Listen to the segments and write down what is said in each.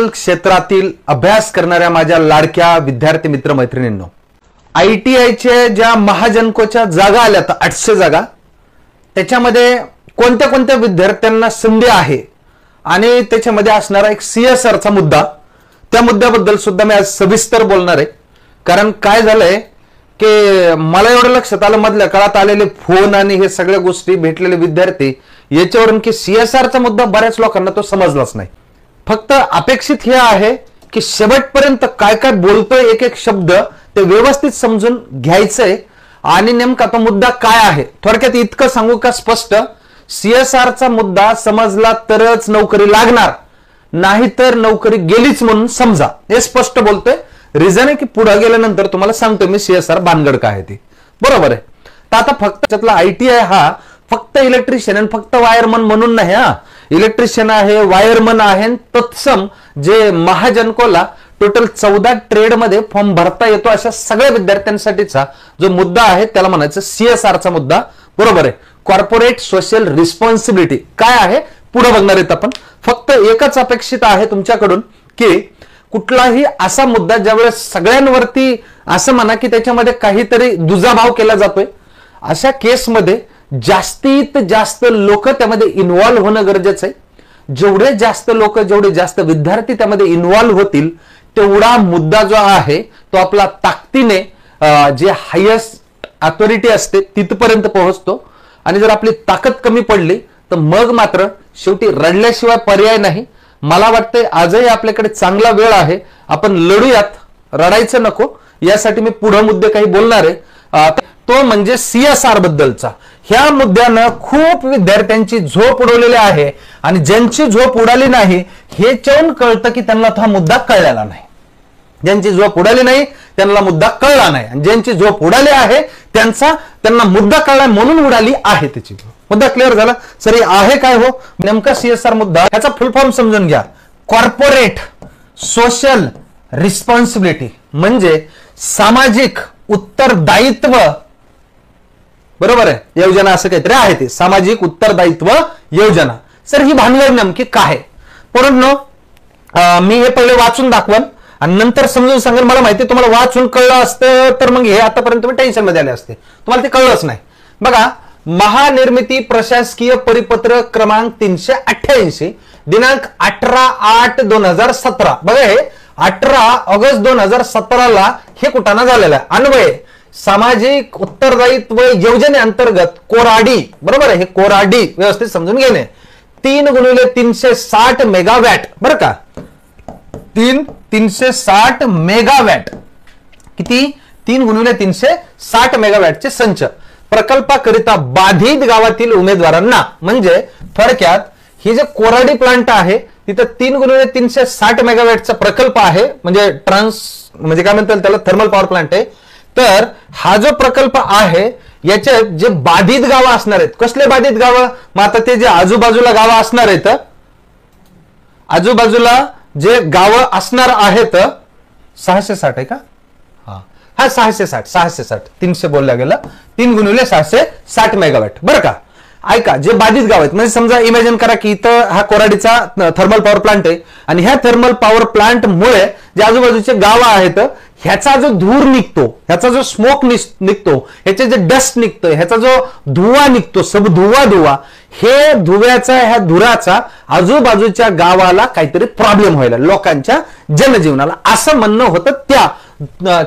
क्षेत्रातील अभ्यास करणाऱ्या माझ्या लाडक्या विद्यार्थी मित्र मैत्रिणींनो, ITIच्या ज्या महाजनकोच्या जागा आल्या 800 जागा, त्याच्यामध्ये कोणत्या कोणत्या विद्यार्थ्यांना संधी आहे आणि त्याच्यामध्ये असणारा एक CSRचा मुद्दा, त्या मुद्द्याबद्दल सुद्धा मी आज सविस्तर बोलणार आहे. कारण काय झालंय की मला एवढं लक्षात आलं, मधल्या काळात आलेले फोन आणि हे सगळ्या गोष्टी भेटलेले विद्यार्थी याच्यावरून की CSRचा मुद्दा बऱ्याच लोकांना तो समजलाच नाही. फक्त अपेक्षित हे आहे की शेवटपर्यंत काय काय बोलतोय एक एक शब्द ते व्यवस्थित समजून घ्यायचंय आणि नेमका तो मुद्दा काय आहे. थोडक्यात इतकं सांगू का स्पष्ट, CSRचा मुद्दा समजला तरच नोकरी लागणार, नाहीतर नोकरी गेलीच म्हणून समजा. हे स्पष्ट बोलतोय. रिझन आहे की पुढे गेल्यानंतर तुम्हाला सांगतो मी CSR भानगड काय आहे ती. बरोबर आहे. तर आता फक्त त्यातला ITI हा फक्त इलेक्ट्रिशियन आणि फक्त वायरमन म्हणून नाही. इलेक्ट्रिशियन आहे, वायरमन आहे, तत्सम जे महाजनकोला टोटल 14 ट्रेड मध्ये फॉर्म भरता येतो अशा सगळ्या विद्यार्थ्यांसाठीचा जो मुद्दा आहे त्याला म्हणायचं CSRचा मुद्दा. बरोबर आहे. कॉर्पोरेट सोशल रिस्पॉन्सिबिलिटी काय आहे पुढे बघणार आहेत आपण. फक्त एकच अपेक्षित आहे तुमच्याकडून की कुठलाही असा मुद्दा ज्यावेळेस सगळ्यांवरती असं म्हणा की त्याच्यामध्ये काहीतरी दुजाभाव केला जातोय, अशा केसमध्ये जास्तीत जास्त लोक त्यामध्ये इन्व्हॉल्व्ह होणं गरजेचं आहे. जेवढे जास्त लोक, जेवढे जास्त विद्यार्थी त्यामध्ये इन्व्हॉल्व्ह होतील तेवढा मुद्दा जो आहे तो आपला ताकदीने जे हायेस्ट अथॉरिटी असते तिथपर्यंत पोहोचतो. आणि जर आपली ताकद कमी पडली तर मग मात्र शेवटी रडल्याशिवाय पर्याय नाही. मला वाटतंय आजही आपल्याकडे चांगला वेळ आहे, आपण लढूयात, रडायचं नको. यासाठी मी पुढे मुद्दे काही बोलणार आहे, तो म्हणजे CSR बद्दलचा. ह्या मुद्द्यानं खूप विद्यार्थ्यांची झोप उडवलेली आहे आणि ज्यांची झोप उडाली नाही हे चवून कळतं की त्यांना हा मुद्दा कळलेला नाही. ज्यांची झोप उडाली नाही त्यांना मुद्दा कळला नाही, आणि ज्यांची झोप उडाली आहे त्यांना मुद्दा कळला म्हणून उडाली आहे त्याची. मुद्दा क्लिअर झाला. सर हे आहे काय हो नेमका CSR मुद्दा? याचा फुल फॉर्म समजून घ्या. कॉर्पोरेट सोशल रिस्पॉन्सिबिलिटी म्हणजे सामाजिक उत्तरदायित्व. बरोबर आहे. योजना असं काहीतरी आहे ते, सामाजिक उत्तरदायित्व योजना. सर ही भानगड नेमकी काय? परंतु मी हे पहिले वाचून दाखवन आणि नंतर समजून सांगेल. मला माहिती तुम्हाला वाचून कळलं असतं तर मग हे आतापर्यंत तुम्ही टेन्शन मध्ये आले असते. तुम्हाला ते कळलंच नाही. बघा, महानिर्मिती प्रशासकीय परिपत्र क्रमांक 388 दिनांक 18/8/2017. बघा, हे 18 ऑगस्ट 2017 हे कुठाना झालेलं आहे. अन्वय सामाजिक उत्तरदायित्व योजनेअंतर्गत कोराडी. बरोबर आहे. हे कोराडी व्यवस्थित समजून घेणे. 3x360 megawatt. बरं का, 360 मेगावॅट. किती? 3x360 मेगावॅटचे संच प्रकल्पाकरिता बाधित गावातील उमेदवारांना. म्हणजे थोडक्यात ही जे कोराडी प्लांट आहे तिथं 3x360 मेगावॅटचा प्रकल्प आहे. म्हणजे म्हणजे काय म्हणतात त्याला, थर्मल पॉवर प्लांट आहे. तर हा जो प्रकल्प आहे याच्यात जे बाधित गावं असणार आहेत, कसले बाधित गावं? मग आता ते जे आजूबाजूला गावं असणार आहेत, आजूबाजूला जे गावं असणार आहेत 660 आहे का? हा 660 300 बोलल्या गेलं. 3x660 megawatt. बरं का, ऐका, जे बाधित गाव आहेत म्हणजे समजा इमॅजिन करा की इथं हा कोराडीचा थर्मल पॉवर प्लांट आहे आणि ह्या थर्मल पॉवर प्लांट मुळे जे आजूबाजूचे गाव आहेत ह्याचा जो धूर निघतो, ह्याचा जो स्मोक निघतो, ह्याचे जे डस्ट निघतं, ह्याचा जो धुवा निघतो, सब धुवा, हे धुव्याचा, ह्या धुराचा आजूबाजूच्या गावाला काहीतरी प्रॉब्लेम व्हायला, लोकांच्या जनजीवनाला, असं म्हणणं होतं. त्या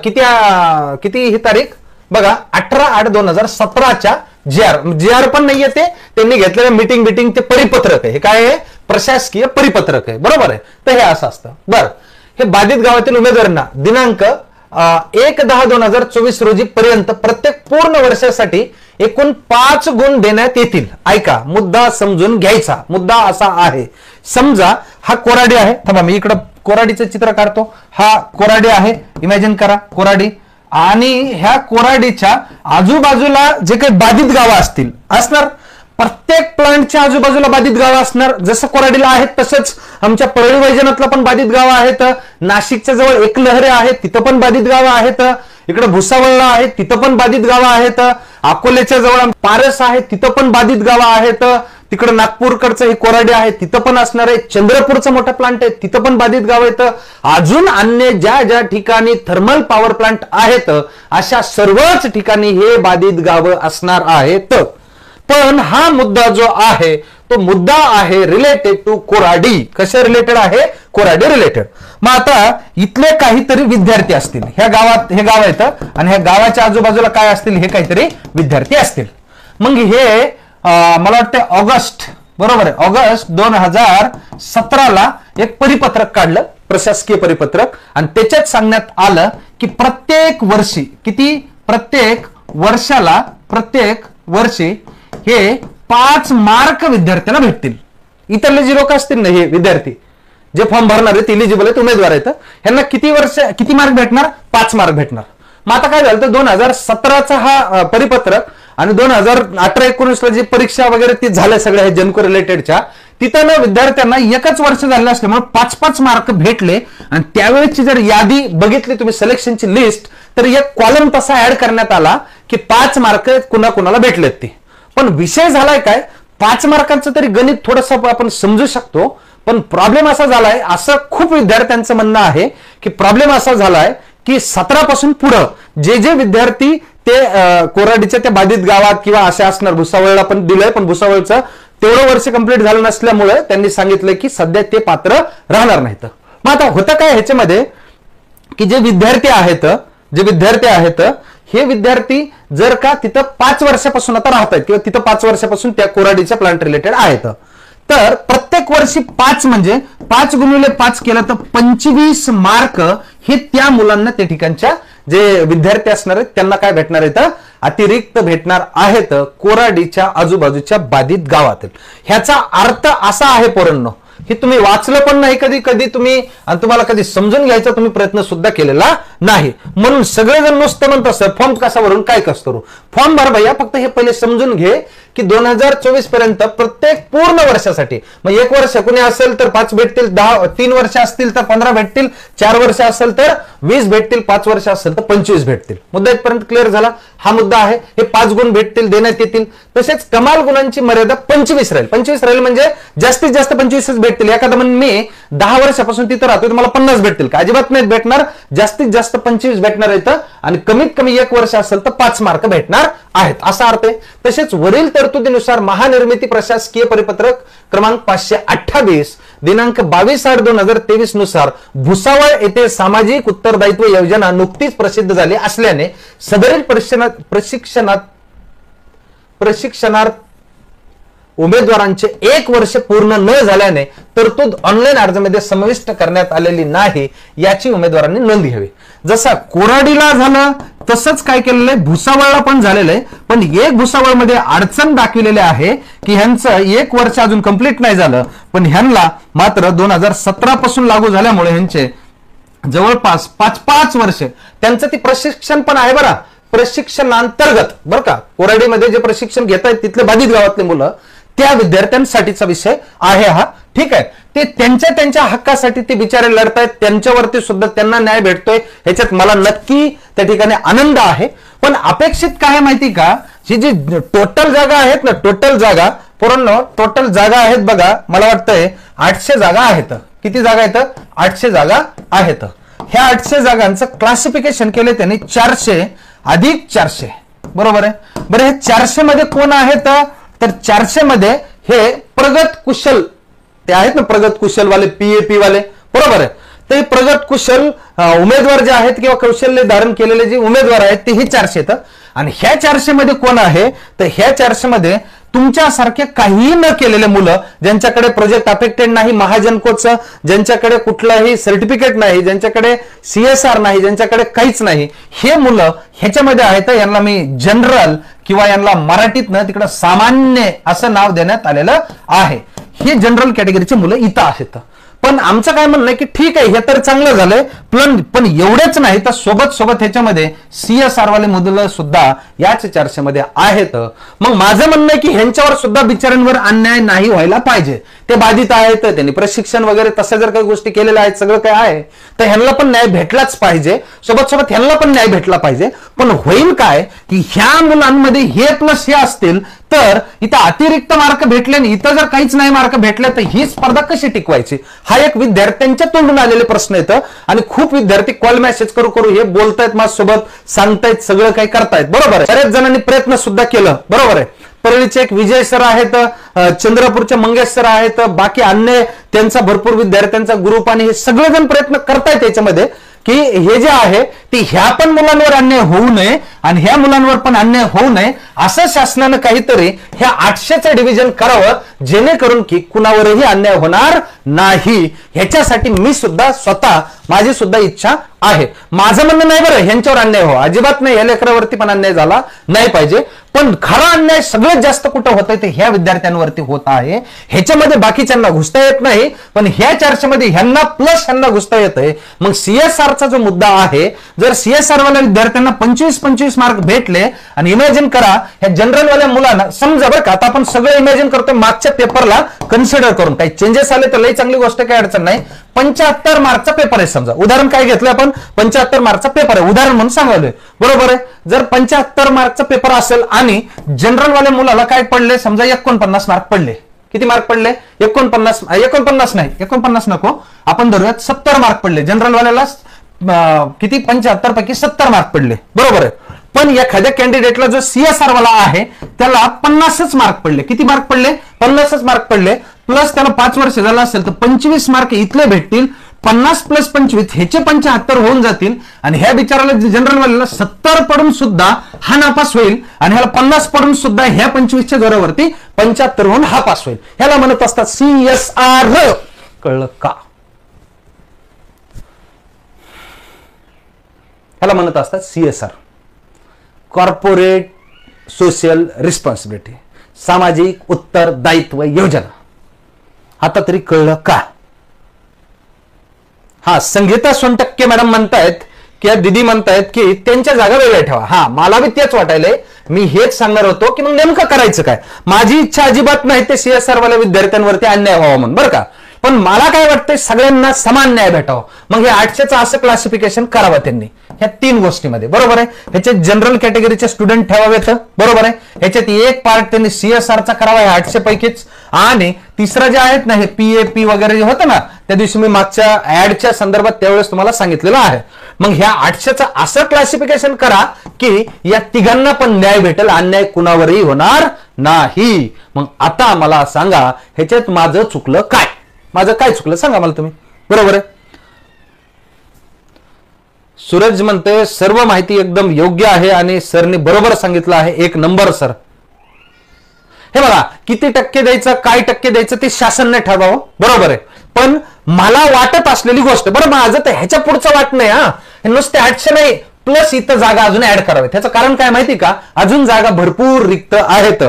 किती ही तारीख बघा, 18/8/2017 GR पण नाहीये, ते त्यांनी घेतलेलं मीटिंग ते परिपत्रक आहे. हे काय आहे? प्रशासकीय परिपत्रक आहे. बरोबर आहे. तर हे असं असतं. बरं, हे बाधित गावातील उमेदवारांना दिनांक 1/10/2024 रोजी पर्यंत प्रत्येक पूर्ण वर्षासाठी एकूण 5 गुण देण्यात येतील. ऐका, मुद्दा समजून घ्यायचा. मुद्दा असा आहे, समजा हा कोराडी आहे. थांबा, मी इकडं कोराडीचं चित्र काढतो. हा कोराडी आहे, इमॅजिन करा कोराडी. आणि ह्या कोराडीच्या आजूबाजूला जे काही बाधित गावं असणार, प्रत्येक प्लांटच्या आजूबाजूला बाधित गावं असणार. जसं कोराडीला आहेत तसंच आमच्या परळी वैजनाथला पण बाधित गावं आहेत. नाशिकच्या जवळ एकलहरे आहेत, तिथं पण बाधित गावं आहेत. इकडे भुसावळला आहे, तिथं पण बाधित गावं आहेत. अकोल्याच्या जवळ पारस आहे, तिथं पण बाधित गावं आहेत. तिकडे नागपूरकडचं हे कोराडी आहे तिथं पण असणार आहे, चंद्रपूरचं मोठं प्लांट आहे तिथं पण बाधित गाव येतं, अजून अन्य ज्या ज्या ठिकाणी थर्मल पॉवर प्लांट आहेत अशा सर्वच ठिकाणी हे बाधित गावं असणार आहेत. पण हा मुद्दा जो आहे तो मुद्दा आहे रिलेटेड टू कोराडी. कशा रिलेटेड आहे? कोराडी रिलेटेड. मग आता इथले काहीतरी विद्यार्थी असतील, ह्या गावात हे गाव येतं आणि ह्या गावाच्या आजूबाजूला काय असतील, हे काहीतरी विद्यार्थी असतील. मग हे मला वाटतं ऑगस्ट, बरोबर आहे, ऑगस्ट 2017ला एक परिपत्रक काढलं, प्रशासकीय परिपत्रक, आणि त्याच्यात सांगण्यात आलं की प्रत्येक वर्षी किती, प्रत्येक वर्षी हे 5 मार्क विद्यार्थ्यांना भेटतील. इतरले जे लोक असतील ना, हे विद्यार्थी जे फॉर्म भरणार आहेत, इलिजिबल आहेत, उमेदवार आहेत, ह्यांना किती मार्क भेटणार? 5 मार्क भेटणार. मग आता काय झालं तर 2017चा हा परिपत्रक आणि 2018-19ला जी परीक्षा वगैरे ती झाल्या सगळ्या जनको रिलेटेडच्या, तिथं ना विद्यार्थ्यांना एकच वर्ष झालं असल्यामुळे 5-5 मार्क भेटले. आणि त्यावेळेची जर यादी बघितली तुम्ही, सिलेक्शनची लिस्ट, तर एक कॉलम तसा ऍड करण्यात आला की 5 मार्क कुणाकुणाला भेटलेत ते. पण विषय झालाय काय, 5 मार्कांचं तरी गणित थोडंसं आपण समजू शकतो, पण प्रॉब्लेम असा झालाय, असं खूप विद्यार्थ्यांचं म्हणणं आहे की प्रॉब्लेम असा झालाय की 17 पासून पुढं जे जे विद्यार्थी ते कोराडीच्या त्या बाधित गावात किंवा असे असणार, भुसावळला पण दिलंय, पण भुसावळचं तेवढं वर्ष कंप्लीट झालं नसल्यामुळे त्यांनी सांगितलं की सध्या ते पात्र राहणार नाहीत. मग आता होतं काय ह्याच्यामध्ये की जे विद्यार्थी आहेत हे विद्यार्थी जर का तिथं 5 वर्षापासून आता राहत आहेत किंवा तिथं 5 वर्षापासून त्या कोराडीच्या प्लांट रिलेटेड आहेत, तर प्रत्येक वर्षी 5 म्हणजे 5 गुणिले 5 केलं तर 25 मार्क हे त्या मुलांना त्या ठिकाणच्या जे विद्यार्थी असणार आहेत त्यांना काय भेटणार आहेत, अतिरिक्त भेटणार आहेत कोराडीच्या आजूबाजूच्या बाधित गावातील. ह्याचा अर्थ असा आहे पोरांनो, हे तुम्ही वाचलं पण नाही कधी तुम्ही, आणि तुम्हाला कधी समजून घ्यायचा तुम्ही प्रयत्न सुद्धा केलेला नाही. म्हणून सगळेजण नुसतं म्हणतात सर फॉर्म कसा भरून काय कसं करू, फॉर्म भर भैया, फक्त हे पहिले समजून घे की 2024 पर्यंत प्रत्येक पूर्ण वर्षासाठी, मग 1 वर्ष कुणी असेल तर 5 भेटतील, 3 वर्ष असतील तर 15 भेटतील, 4 वर्ष असेल तर 20 भेटतील, 5 वर्ष असेल तर 25 भेटतील. मुद्दा इथपर्यंत क्लिअर झाला. हा मुद्दा आहे. हे 5 गुण भेटतील, देण्यात येतील. तसेच कमाल गुणांची मर्यादा 25 राहील. 25 राहील म्हणजे जास्तीत जास्त 25च भेटतील. एखादा म्हणून मी 10 वर्षापासून तिथं राहतोय, तुम्हाला 50 भेटतील का? अजिबात नाही भेटणार. जास्तीत जास्त 25 भेटणार आहेत आणि कमीत कमी 1 वर्ष असेल तर 5 मार्क भेटणार आहेत, असा अर्थ आहे. तसेच वरील तरतुदीनुसार महानिर्मिती प्रशासकीय परिपत्रक क्रमांक 528 दिनांक 22/8/2023 नुसार भुसावळ येथे सामाजिक उत्तरदायित्व योजना नुकतीच प्रसिद्ध झाली असल्याने सदरील प्रशिक्षणार्थ उमेदवारांचे 1 वर्ष पूर्ण न झाल्याने तरतूद ऑनलाईन अर्जामध्ये समाविष्ट करण्यात आलेली नाही, याची उमेदवारांनी नोंद घ्यावी. जसा कोराडीला झालं तसंच काय केलेलं आहे, भुसावळला पण झालेलं आहे. पण एक भुसावळमध्ये अडचण दाखविलेली आहे की ह्यांचं 1 वर्ष अजून कंप्लीट नाही झालं, पण ह्यांना मात्र 2017 पासून लागू झाल्यामुळे ह्यांचे जवळपास 5-5 वर्ष त्यांचं ते प्रशिक्षण पण आहे बरं, प्रशिक्षणांतर्गत बरं का. कोराडीमध्ये जे प्रशिक्षण घेत आहेत तिथले बाधित गावातले मुलं, त्या विद्यार्थ्यांसाठीचा विषय आहे हा. ठीक आहे, ते त्यांच्या हक्कासाठी ते बिचारे लढतायत, त्यांच्यावरती सुद्धा त्यांना न्याय भेटतोय, ह्याच्यात मला नक्की त्या ठिकाणी आनंद आहे. पण अपेक्षित काय माहिती का, ही जी टोटल जागा आहेत ना, टोटल जागा पोरांनो, टोटल जागा आहेत बघा, मला वाटतंय 800 जागा आहेत. किती जागा आहेत? 800 जागा आहेत. ह्या 800 जागांचं क्लासिफिकेशन केले त्यांनी 400 अधिक 400, बरोबर आहे. बरं, हे 400 मध्ये कोण आहेत, तर 400 मध्ये हे प्रगत कुशल ते आहेत ना, प्रगत कुशल वाले, PAP वाले, बरोबर आहे. तर हे प्रगत कुशल उमेदवार जे आहेत किंवा कौशल्य धारण केलेले जे उमेदवार आहेत ते हे 400 आहेत. आणि ह्या 400 मध्ये कोण आहे, तर ह्या 400 मध्ये तुमच्यासारखे काही न केलेले मुलं, ज्यांच्याकडे प्रोजेक्ट अफेक्टेड नाही महाजनकोचं, ज्यांच्याकडे कुठलाही सर्टिफिकेट नाही, ज्यांच्याकडे CSR नाही, ज्यांच्याकडे काहीच नाही, हे मुलं ह्याच्यामध्ये आहेत. यांना मी जनरल किंवा यांना मराठीतनं तिकडं सामान्य असं नाव देण्यात आलेलं आहे. हे जनरल कॅटेगरीचे मुलं इथं आहेत. पण आमचं काय म्हणणं आहे की ठीक आहे, हे तर चांगलं झालंय, पण एवढेच नाही तर सोबत ह्याच्यामध्ये CSR वाले मुलं सुद्धा याच 400 मध्ये आहेत. मग माझं म्हणणं आहे की ह्यांच्यावर सुद्धा बिचाऱ्यांवर अन्याय नाही व्हायला पाहिजे. ते बाधित आहेत, त्यांनी प्रशिक्षण वगैरे तशा जर काही गोष्टी केलेल्या आहेत, सगळं काय आहे, तर ह्यांना पण न्याय भेटलाच पाहिजे. सोबत ह्यांना पण न्याय भेटला पाहिजे. पण होईल काय की ह्या मुलांमध्ये हे प्लस हे असतील तर इथं अतिरिक्त मार्क भेटले आणि इथं जर काहीच नाही मार्क भेटले तर ही स्पर्धा कशी टिकवायची, हा एक विद्यार्थ्यांच्या तोंडून आलेले प्रश्न येतं. आणि खूप विद्यार्थी कॉल मेसेज करू करू हे बोलतायत माझ्यासोबत, सांगतायत, सगळं काही करतायत. बरोबर आहे. बरेच जणांनी प्रयत्न सुद्धा केलं. बरोबर आहे. परळीचे एक विजय सर आहेत, चंद्रपूरचे मंगेश सर आहेत, बाकी अन्य त्यांचा भरपूर विद्यार्थ्यांचा ग्रुप आणि हे सगळेजण प्रयत्न करतायत याच्यामध्ये की हे जे आहे ते ह्या पण मुलांवर अन्याय होऊ नये आणि ह्या मुलांवर पण अन्याय होऊ नये असं शासनानं काहीतरी ह्या 800चं डिव्हिजन करावं, जेणेकरून की कुणावरही अन्याय होणार नाही. ह्याच्यासाठी मी सुद्धा स्वतः माझी सुद्धा इच्छा आहे. माझं म्हणणं नाही बरं ह्यांच्यावर अन्याय हो, अजिबात नाही, या लेकरावरती पण अन्याय झाला नाही पाहिजे. पण खरा अन्याय सगळ्यात जास्त कुठं होतंय ते ह्या विद्यार्थ्यांवरती होत आहे. ह्याच्यामध्ये बाकीच्यांना घुसता येत नाही, पण ह्या चर्चेमध्ये ह्यांना प्लस ह्यांना घुसता येतंय. मग सीएसआरचा जो मुद्दा आहे, जर सीएसआर वाल्या विद्यार्थ्यांना 25-25 मार्क भेटले आणि इमॅजिन करा ह्या जनरल वाल्या मुलांना, समजा बरं का आता आपण सगळं इमॅजिन करतोय मागच्या पेपरला कन्सिडर करून, काही चेंजेस आले तर लई चांगली गोष्ट, काही अडचण नाही. 75 मार्कचा पेपर आहे समजा, उदाहरण काय घेतलं आपण, 75 मार्कचा पेपर आहे उदाहरण म्हणून सांगालोय. बरोबर आहे. जर 75 मार्कचा पेपर असेल आणि जनरल वाल्या मुलाला काय पडले, समजा 49 मार्क पडले. किती मार्क पडले? 49 नाही, 49 नको, आपण धरूयात 70 मार्क पडले जनरल वाल्याला. किती? 75 पैकी 70 मार्क पडले. बरोबर आहे. पण एखाद्या कॅन्डिडेटला जो सीएसआर वाला आहे त्याला 50च मार्क पडले. किती मार्क पडले? 50च मार्क पडले. प्लस त्याला 5 वर्ष झालं असेल तर 25 मार्क इथले भेटतील. 50 + 25 ह्याचे 75 होऊन जातील आणि ह्या बिचाराला जनरल वाल्याला 70 पडून सुद्धा हा नापास होईल आणि ह्याला 50 पडून सुद्धा ह्या 25च्या जोरावरती 75 होऊन हा पास होईल. ह्याला म्हणत असतात सीएसआर. कळलं का? ह्याला म्हणत असतात सीएसआर, कॉर्पोरेट सोशल रिस्पॉन्सिबिलिटी, सामाजिक उत्तरदायित्व योजना. आता तरी कळलं का? हा, संगीता सोनटक्के मॅडम म्हणतायत की दिदी म्हणतायत की त्यांच्या जागा वेगळ्या ठेवा. हा, मला बी तेच वाटायलंय. मी हेच सांगणार होतो की मग नेमकं करायचं काय. माझी इच्छा अजिबात नाही ते सीएसआर वाल्या विद्यार्थ्यांवरती अन्याय व्हावा म्हणून, बरं का. पण मला काय वाटतंय सगळ्यांना समान न्याय भेटावा. मग हे 800चं असं क्लासिफिकेशन करावं त्यांनी ह्या 3 गोष्टीमध्ये. बरोबर आहे. ह्याच्यात जनरल कॅटेगरीचे स्टुडंट ठेवावेत. बरोबर आहे. ह्याच्यात एक पार्ट त्यांनी सीएसआरचा करावा ह्या 800 पैकीच. आणि तिसरं जे आहेत ना हे पीएपी वगैरे जे होतं ना, त्या दिवशी मी मागच्या ऍडच्या संदर्भात त्यावेळेस तुम्हाला सांगितलेलं आहे. मग ह्या 800चं असं क्लासिफिकेशन करा की या तिघांना पण न्याय भेटेल, अन्याय कुणावरही होणार नाही. मग आता मला सांगा ह्याच्यात माझं चुकलं काय? माझं काय चुकलं सांगा मला तुम्ही. बरोबर आहे. सूरज म्हणते सर्व माहिती एकदम योग्य आहे आणि सरने बरोबर सांगितलं आहे, 1 नंबर सर. हे बघा, किती टक्के द्यायचं, काय टक्के द्यायचं ते शासनाने ठरवावं. बरोबर आहे. पण मला वाटत असलेली गोष्ट, बरं माझं तर ह्याच्या पुढचं वाट नाही. हा, नुसते 800 नाही, प्लस इथं जागा अजून ऍड कराव्यात. त्याचं कारण काय माहिती का? अजून जागा भरपूर रिक्त आहेत.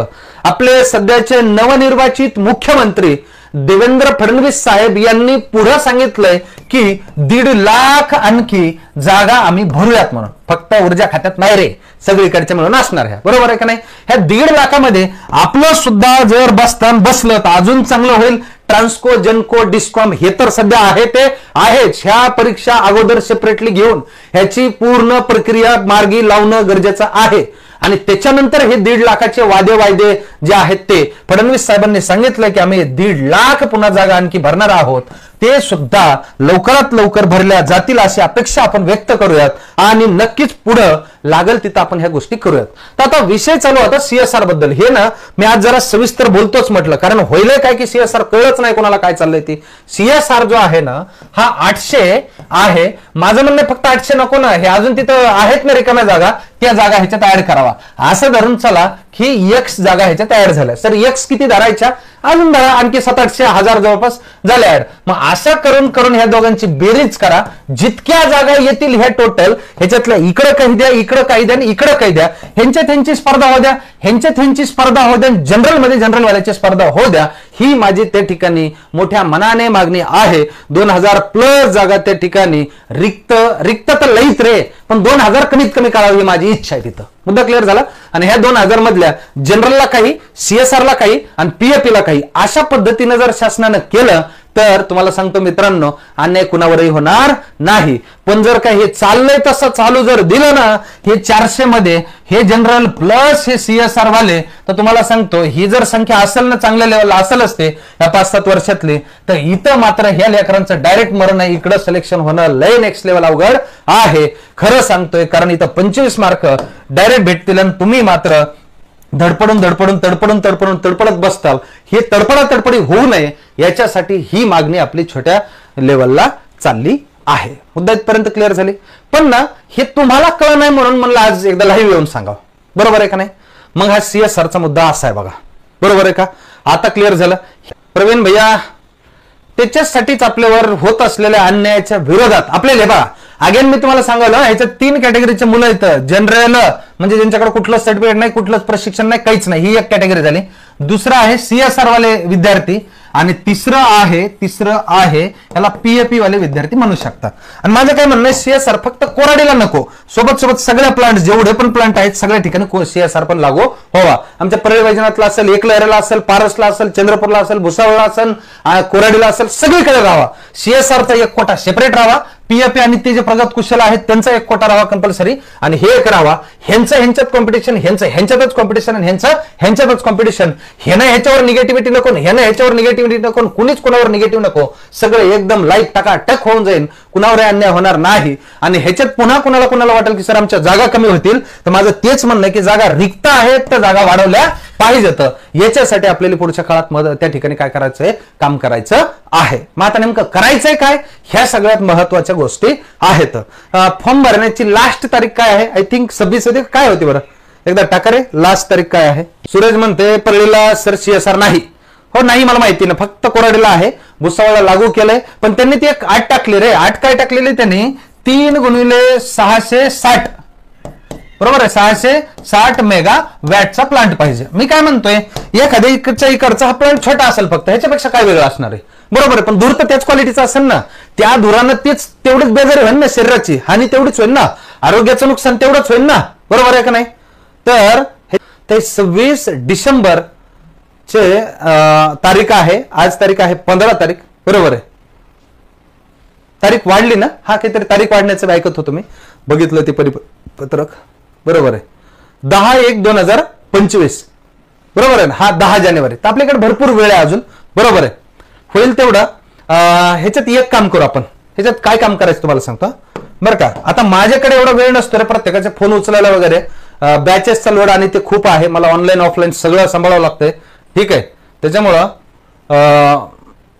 आपले सध्याचे नवनिर्वाचित मुख्यमंत्री देवेंद्र फडणवीस साहेब यांनी पुढे सांगितलंय की 1.5 लाख आणखी जागा आम्ही भरूयात म्हणून. फक्त ऊर्जा खात्यात नाही रे, सगळीकडच्या मिळून असणार ह्या. बरोबर आहे का नाही? ह्या 1.5 लाखामध्ये आपलं सुद्धा जर बसलं तर अजून चांगलं होईल. ट्रान्सको, जेनको, डिस्कॉम हे तर सध्या आहे ते आहेच. ह्या परीक्षा अगोदर सेपरेटली घेऊन ह्याची पूर्ण प्रक्रिया मार्गी लावणं गरजेचं आहे. आणि त्याच्यानंतर हे 1.5 लाखाचे वायदे जे आहेत ते फडणवीस साहेबांनी सांगितलं की आम्ही 1.5 लाख पुन्हा जागा आणखी भरणार आहोत. ते सुद्धा लवकरात लवकर भरल्या जातील अशी अपेक्षा आपण व्यक्त करूयात आणि नक्कीच पुढं लागल तिथं आपण ह्या गोष्टी करूयात. तर आता विषय चालू होता सीएसआर बद्दल. हे ना मी आज जरा सविस्तर बोलतोच म्हटलं, कारण होईलय काय की सीएसआर कळलंच नाही कोणाला काय चाललंय ती. सीएसआर जो आहे ना हा 800 आहे. माझं म्हणणं फक्त 800 नको ना, हे अजून तिथं आहेत ना रिकाम्या जागा, त्या जागा ह्याच्यात ऍड करावा. असं धरून चला की एक्स जागा ह्याच्यात ऍड झाल्या. सर एक्स किती धरायच्या? अजून धरा आणखी 700-800 हजार जवळपास झाल्या ऍड. मग असं करून करून ह्या दोघांची बेरीज करा. जितक्या जागा येतील ह्या टोटल ह्याच्यातल्या इकडं काही द्या, इकडं काही द्या आणि इकडं काही द्या. ह्यांच्यात ह्यांची स्पर्धा हो द्या, ह्यांच्यात ह्यांची स्पर्धा हो द्या, जनरलमध्ये जनरलवाल्याची स्पर्धा हो द्या. ही माझी त्या ठिकाणी मोठ्या मनाने मागणी आहे. 2000 प्लस जागा त्या ठिकाणी रिक्त तर लईच रे, पण 2000 कमीत कमी काढावी ही माझी इच्छा आहे. तिथं मुद्दा क्लिअर झाला. आणि ह्या 2000 मधल्या जनरलला काही, सीएसआरला काही आणि पीएपीला काही, अशा पद्धतीने जर शासनानं केलं तर तुम्हाला सांगतो मित्रांनो, अन्याय कुणावरही होणार नाही. पण जर का हे चाललंय तसं चालू जर दिलं ना, हे 400 मध्ये हे जनरल प्लस हे CSR वाले, तर तुम्हाला सांगतो ही जर संख्या असेल ना, चांगल्या लेवलला असेल असते या 5-7 वर्षातली, तर इथं मात्र ह्या लेकरांचं डायरेक्ट मरण आहे. इकडं सिलेक्शन होणं लय नेक्स्ट लेवल अवघड आहे, खरं सांगतोय. कारण इथं 25 मार्क डायरेक्ट भेटतील आणि तुम्ही मात्र तडपडत बसताल. हे तडपडी होऊ नये याच्यासाठी ही मागणी आपली छोट्या लेवलला चालली आहे. मुद्दा इथपर्यंत क्लिअर झाली. पण ना, हे तुम्हाला कळ नाही म्हणून म्हणलं आज एकदा लाईव्ह येऊन सांगावं. बरोबर आहे का नाही? मग हा CSRचा मुद्दा असा आहे बघा. बरोबर आहे का? आता क्लिअर झालं. प्रवीण भैया, त्याच्यासाठीच आपल्यावर होत असलेल्या अन्यायाच्या विरोधात आपल्याला बघा, अगेन मी तुम्हाला सांगायला, ह्याच्यात 3 कॅटेगरीचे मुलं आहेत. जनरल म्हणजे ज्यांच्याकडे कुठलंच सर्टिफिकेट नाही, कुठलंच प्रशिक्षण नाही, काहीच नाही, ही एक कॅटेगरी झाली. दुसरा आहे CSR वाले विद्यार्थी आणि तिसरं आहे याला PAP वाले विद्यार्थी म्हणू शकतात. आणि माझं काय म्हणणं आहे, CSR फक्त कोराडीला नको, सोबत सगळ्या प्लांट, जेवढे पण प्लांट आहेत सगळ्या ठिकाणी CSR पण लागू व्हावा. आमच्या परळी वैजनाथला असेल, एकलहरेला असेल, पारसला असेल, चंद्रपूरला असेल, भुसावळला असेल, कोराडीला असेल, सगळीकडे राहावा. CSRचा एक कोटा सेपरेट राहावा. PAP आणि ते जे प्रगत कुशल आहेत त्यांचा एक कोटा राहावा कंपल्सरी, आणि हे एक राहावा. ह्यांच्यात कॉम्पिटिशन, ह्यांच्यातच कॉम्पिटिशन, आणि ह्यांच्यातच कॉम्पिटिशन. ह्यानं ह्याच्यावर निगेटिव्हिटी नको, ह्यानं ह्याच्यावर निगेटिव्हिटी नको, कुणीच कोणावर निगेटिव्ह नको. सगळे एकदम लाईक टकाटक होऊन जाईल, कुणावर अन्याय होणार नाही. आणि ह्याच्यात पुन्हा कुणाला वाटेल की सर आमच्या जागा कमी होतील, तर माझं तेच म्हणणं आहे की जागा रिक्त आहेत तर जागा वाढवल्या पाहिजेत. याच्यासाठी आपल्याला पुढच्या काळात त्या ठिकाणी काय करायचंय, काम करायचं आहे. मग आता नेमकं करायचंय काय, ह्या सगळ्यात महत्वाच्या गोष्टी आहेत. फॉर्म भरण्याची लास्ट तारीख काय आहे? आय थिंक 26 होती, काय होती बरं, एकदा टाका रे, लास्ट तारीख काय आहे? सूरज म्हणते परळीला सर CSR नाही. हो, नाही मला माहिती ना, फक्त कोराडीला आहे. भुसावळला लागू केलंय, पण त्यांनी ती एक 8 टाकली रे. 8 काय टाकलेली त्यांनी? 3 × 660, बरोबर आहे, 660 मेगावॅटचा प्लांट पाहिजे. मी काय म्हणतोय, एखाद्या इकडचा हा प्लांट छोटा असेल फक्त, ह्याच्यापेक्षा काय वेगळं असणार आहे? बरोबर आहे, पण धूर तर त्याच क्वालिटीचा असेल ना. त्या धुरानं तेवढीच बेजारी होईल ना, शरीराची हानी तेवढीच होईल ना, आरोग्याचं नुकसान तेवढंच होईल ना. बरोबर आहे का नाही? तर 26 डिसेंबर चे तारीख आहे. आज तारीख आहे 15 तारीख. बरोबर आहे, तारीख वाढली ना. हा, काहीतरी तारीख वाढण्याचं ऐकत होतो मी, बघितलं ते परिपत्रक. बरोबर आहे, 10/1/2025. बरोबर आहे ना. हा 10 जानेवारी. तर आपल्याकडे भरपूर वेळ आहे अजून. बरोबर आहे, होईल तेवढं. ह्याच्यात एक काम करू आपण. ह्याच्यात काय काम करायचं तुम्हाला सांगतो बरं का. आता माझ्याकडे एवढा वेळ नसतो रे प्रत्येकाचे फोन उचलायला वगैरे. बॅचेसचा लोड आणि ते खूप आहे, मला ऑनलाईन ऑफलाईन सगळं सांभाळावं लागतंय. ठीक आहे, त्याच्यामुळं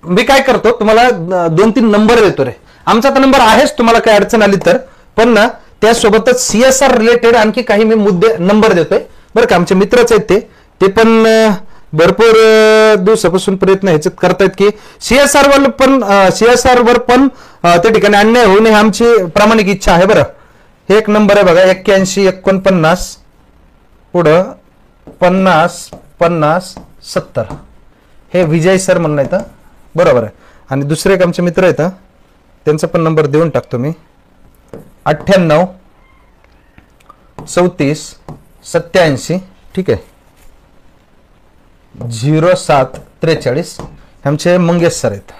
मी काय करतो, तुम्हाला 2-3 नंबर देतो रे. आमचा तर नंबर आहेच, तुम्हाला काही अडचण आली तर. पण ना, त्यासोबतच CSR रिलेटेड आणखी काही मी मुद्दे नंबर देतोय बरं का. आमचे मित्रच आहेत ते पण भरपूर दिवसापासून प्रयत्न ह्याच्यात करतायत की CSR वर पण त्या ठिकाणी अन्याय होऊ नये, आमची प्रामाणिक इच्छा आहे. बरं, हे एक नंबर आहे बघा, 81-49 पुढं 50-50-70. हे विजय सर म्हणून आहेत. बरोबर आहे. आणि दुसरे एक आमचे मित्र आहेत, त्यांचा पण नंबर देऊन टाकतो मी. 98-34-87. ठीक आहे, 0743. आमचे मंगेश सर आहेत.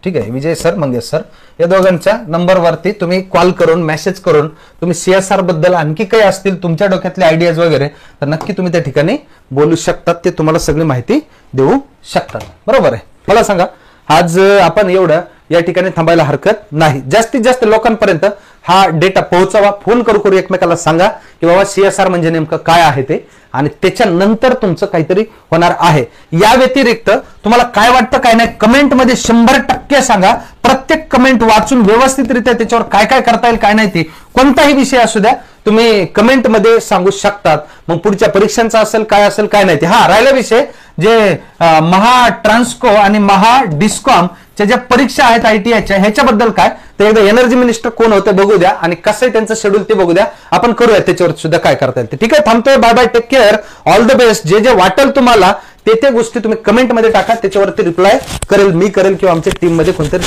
ठीक आहे, विजय सर, मंगेश सर, या दोघांच्या नंबरवरती तुम्ही कॉल करून, मेसेज करून तुम्ही CSR बद्दल आणखी काही असतील तुमच्या डोक्यातले आयडियाज वगैरे, तर नक्की तुम्ही त्या ठिकाणी बोलू शकतात. ते तुम्हाला सगळी माहिती देऊ शकतात. बरोबर आहे. मला सांगा, आज आपण एवढं या ठिकाणी थांबायला हरकत नाही. जास्तीत जास्त लोकांपर्यंत हा डेटा पोहोचवा. फोन करू एकमेकाला सांगा की बाबा CSR म्हणजे नेमकं काय आहे ते, आणि त्याच्यानंतर तुमचं काहीतरी होणार आहे. या व्यतिरिक्त तुम्हाला काय वाटतं काय नाही, कमेंटमध्ये 100% सांगा. प्रत्येक कमेंट वाचून व्यवस्थितरित्या त्याच्यावर काय काय करता येईल काय नाही ते, कोणताही विषय असू द्या, तुम्ही कमेंटमध्ये सांगू शकतात. मग पुढच्या परीक्षांचा असेल काय नाही ते. हा, राहिला विषय जे महा ट्रान्सको आणि महा डिस्कॉम ज्या परीक्षा आहेत ITIच्या, ह्याच्याबद्दल काय, ते एकदा एनर्जी मिनिस्टर कोण होते बघू द्या, आणि कसं आहे त्यांचं शेड्यूल ते बघू द्या. आपण करूया त्याच्यावर सुद्धा काय करता येईल ते. ठीक आहे, थांबतोय. Bye bye, take care, all the best. जे वाटेल तुम्हाला ते गोष्टी तुम्ही कमेंटमध्ये टाका, त्याच्यावरती रिप्लाय करेल, मी करेल किंवा आमच्या टीम मध्ये कोणतरी